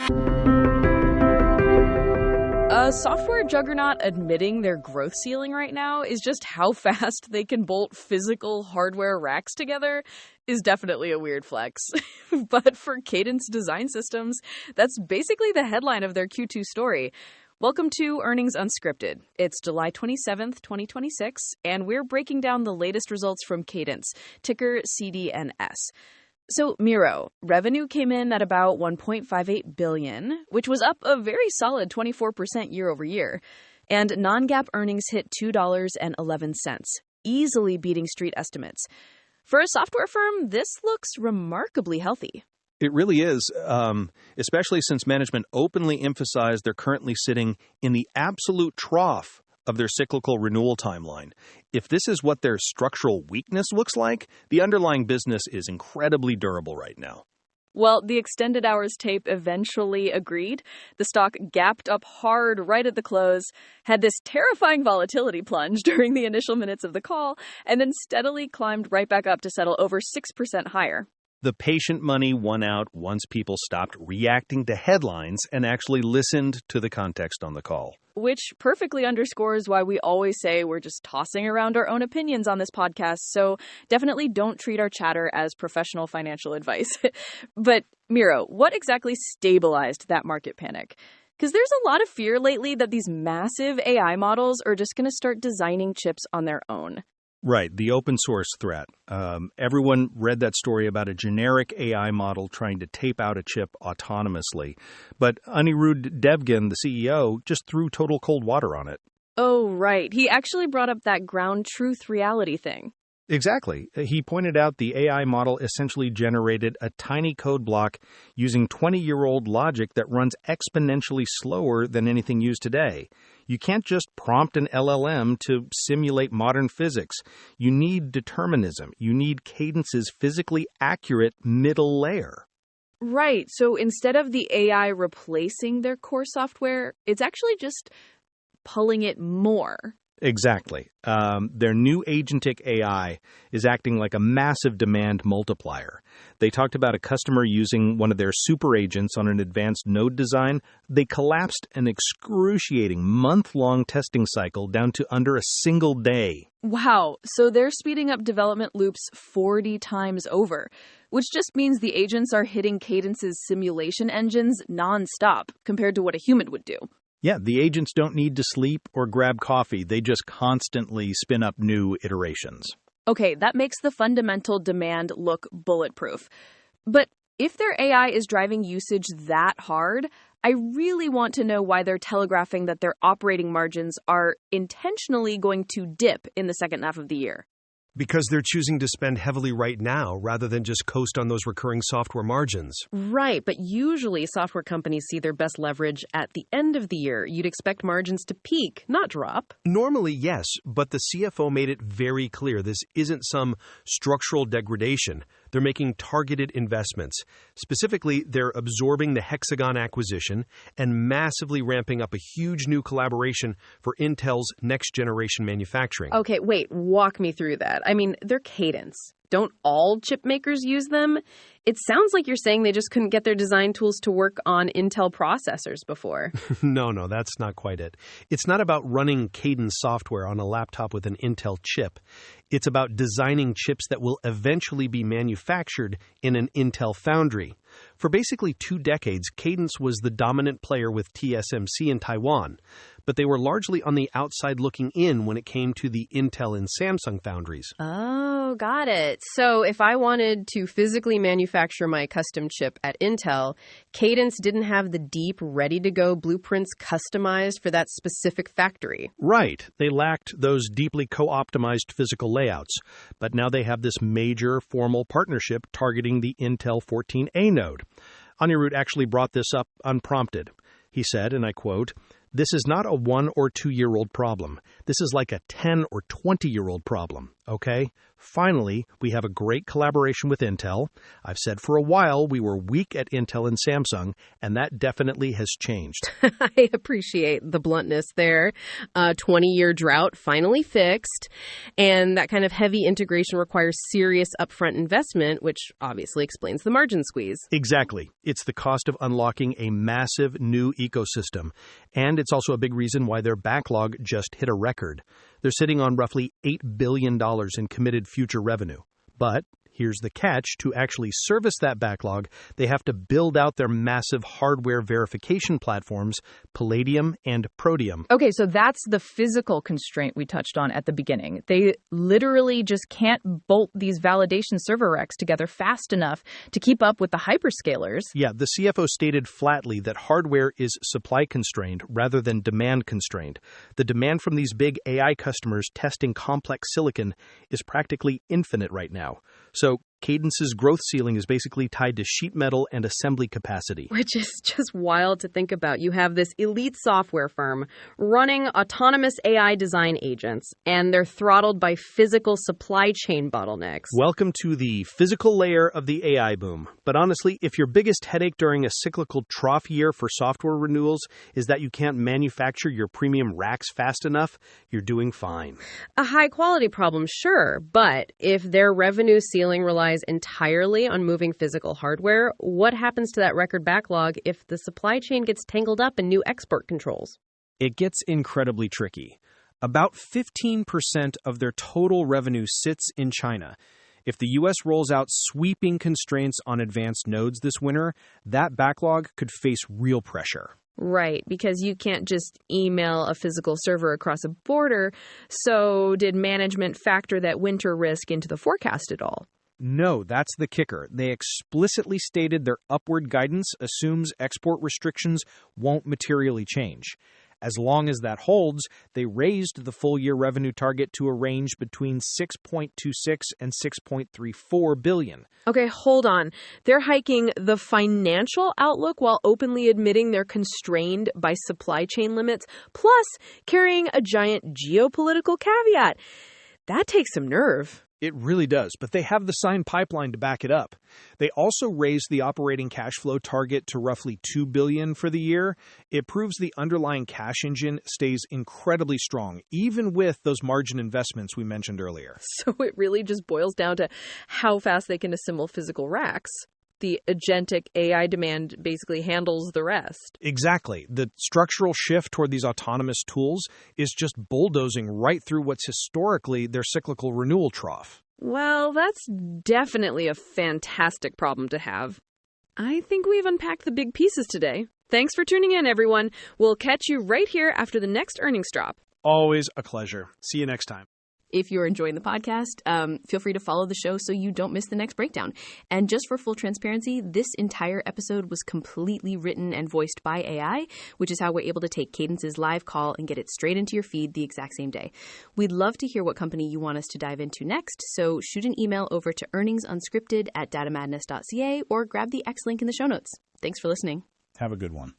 A software juggernaut admitting their growth ceiling right now is just how fast they can bolt physical hardware racks together is definitely a weird flex. But for Cadence Design Systems, that's basically the headline of their Q2 story. Welcome to Earnings Unscripted. It's July 27th, 2026, and we're breaking down the latest results from Cadence, ticker CDNS. So, Miro, revenue came in at about $1.58 billion, which was up a very solid 24% year over year. And non-GAAP earnings hit $2.11, easily beating street estimates. For a software firm, this looks remarkably healthy. It really is, especially since management openly emphasized they're currently sitting in the absolute trough of their cyclical renewal timeline. If this is what their structural weakness looks like, the underlying business is incredibly durable right now. Well, the extended hours tape eventually agreed. The stock gapped up hard right at the close, had this terrifying volatility plunge during the initial minutes of the call, and then steadily climbed right back up to settle over 6% higher. The patient money won out once people stopped reacting to headlines and actually listened to the context on the call. Which perfectly underscores why we always say we're just tossing around our own opinions on this podcast, so definitely don't treat our chatter as professional financial advice. But, Miro, what exactly stabilized that market panic? Because there's a lot of fear lately that these massive AI models are just going to start designing chips on their own. Right, the open source threat. Everyone read that story about a generic AI model trying to tape out a chip autonomously. But Anirudh Devgan, the CEO, just threw total cold water on it. Oh, right. He actually brought up that ground truth reality thing. Exactly. He pointed out the AI model essentially generated a tiny code block using 20-year-old logic that runs exponentially slower than anything used today. You can't just prompt an LLM to simulate modern physics. You need determinism. You need Cadence's physically accurate middle layer. Right. So instead of the AI replacing their core software, it's actually just pulling it more. Exactly. Their new agentic AI is acting like a massive demand multiplier. They talked about a customer using one of their super agents on an advanced node design. They collapsed an excruciating month-long testing cycle down to under a single day. Wow. So they're speeding up development loops 40 times over, which just means the agents are hitting Cadence's simulation engines nonstop compared to what a human would do. Yeah, the agents don't need to sleep or grab coffee. They just constantly spin up new iterations. Okay, that makes the fundamental demand look bulletproof. But if their AI is driving usage that hard, I really want to know why they're telegraphing that their operating margins are intentionally going to dip in the second half of the year. Because they're choosing to spend heavily right now rather than just coast on those recurring software margins. Right, but usually software companies see their best leverage at the end of the year. You'd expect margins to peak, not drop. Normally, yes, but the CFO made it very clear this isn't some structural degradation. They're making targeted investments. Specifically, they're absorbing the Hexagon acquisition and massively ramping up a huge new collaboration for Intel's next-generation manufacturing. Okay, wait, walk me through that. I mean, they're Cadence. Don't all chip makers use them? It sounds like you're saying they just couldn't get their design tools to work on Intel processors before. No, that's not quite it. It's not about running Cadence software on a laptop with an Intel chip. It's about designing chips that will eventually be manufactured in an Intel foundry. For basically 2 decades, Cadence was the dominant player with TSMC in Taiwan, but they were largely on the outside looking in when it came to the Intel and Samsung foundries. Oh, got it. So if I wanted to physically manufacture my custom chip at Intel, Cadence didn't have the deep, ready-to-go blueprints customized for that specific factory. Right. They lacked those deeply co-optimized physical layouts, but now they have this major formal partnership targeting the Intel 14A node. Anirudh actually brought this up unprompted. He said, and I quote, "This is not a 1 or 2 year old problem. This is like a 10 or 20-year-old problem. Okay, finally, we have a great collaboration with Intel. I've said for a while we were weak at Intel and Samsung, and that definitely has changed. I appreciate the bluntness there. 20-year drought finally fixed, and that kind of heavy integration requires serious upfront investment, which obviously explains the margin squeeze. Exactly. It's the cost of unlocking a massive new ecosystem, and it's also a big reason why their backlog just hit a record. They're sitting on roughly $8 billion in committed future revenue. But here's the catch. To actually service that backlog, they have to build out their massive hardware verification platforms, Palladium and Protium. Okay, so that's the physical constraint we touched on at the beginning. They literally just can't bolt these validation server racks together fast enough to keep up with the hyperscalers. Yeah, the CFO stated flatly that hardware is supply constrained rather than demand constrained. The demand from these big AI customers testing complex silicon is practically infinite right now. So Cadence's growth ceiling is basically tied to sheet metal and assembly capacity. Which is just wild to think about. You have this elite software firm running autonomous AI design agents, and they're throttled by physical supply chain bottlenecks. Welcome to the physical layer of the AI boom. But honestly, if your biggest headache during a cyclical trough year for software renewals is that you can't manufacture your premium racks fast enough, you're doing fine. A high-quality problem, sure, but if their revenue ceiling relies entirely on moving physical hardware, what happens to that record backlog if the supply chain gets tangled up in new export controls? It gets incredibly tricky. About 15% of their total revenue sits in China. If the U.S. rolls out sweeping constraints on advanced nodes this winter, that backlog could face real pressure. Right, because you can't just email a physical server across a border. So did management factor that winter risk into the forecast at all? No, that's the kicker. They explicitly stated their upward guidance assumes export restrictions won't materially change. As long as that holds, they raised the full-year revenue target to a range between $6.26 and $6.34 billion. Okay, hold on. They're hiking the financial outlook while openly admitting they're constrained by supply chain limits, plus carrying a giant geopolitical caveat. That takes some nerve. It really does, but they have the signed pipeline to back it up. They also raised the operating cash flow target to roughly $2 billion for the year. It proves the underlying cash engine stays incredibly strong, even with those margin investments we mentioned earlier. So it really just boils down to how fast they can assemble physical racks. The agentic AI demand basically handles the rest. Exactly. The structural shift toward these autonomous tools is just bulldozing right through what's historically their cyclical renewal trough. Well, that's definitely a fantastic problem to have. I think we've unpacked the big pieces today. Thanks for tuning in, everyone. We'll catch you right here after the next earnings drop. Always a pleasure. See you next time. If you're enjoying the podcast, feel free to follow the show so you don't miss the next breakdown. And just for full transparency, this entire episode was completely written and voiced by AI, which is how we're able to take Cadence's live call and get it straight into your feed the exact same day. We'd love to hear what company you want us to dive into next, so shoot an email over to earningsunscripted@datamadness.ca or grab the X link in the show notes. Thanks for listening. Have a good one.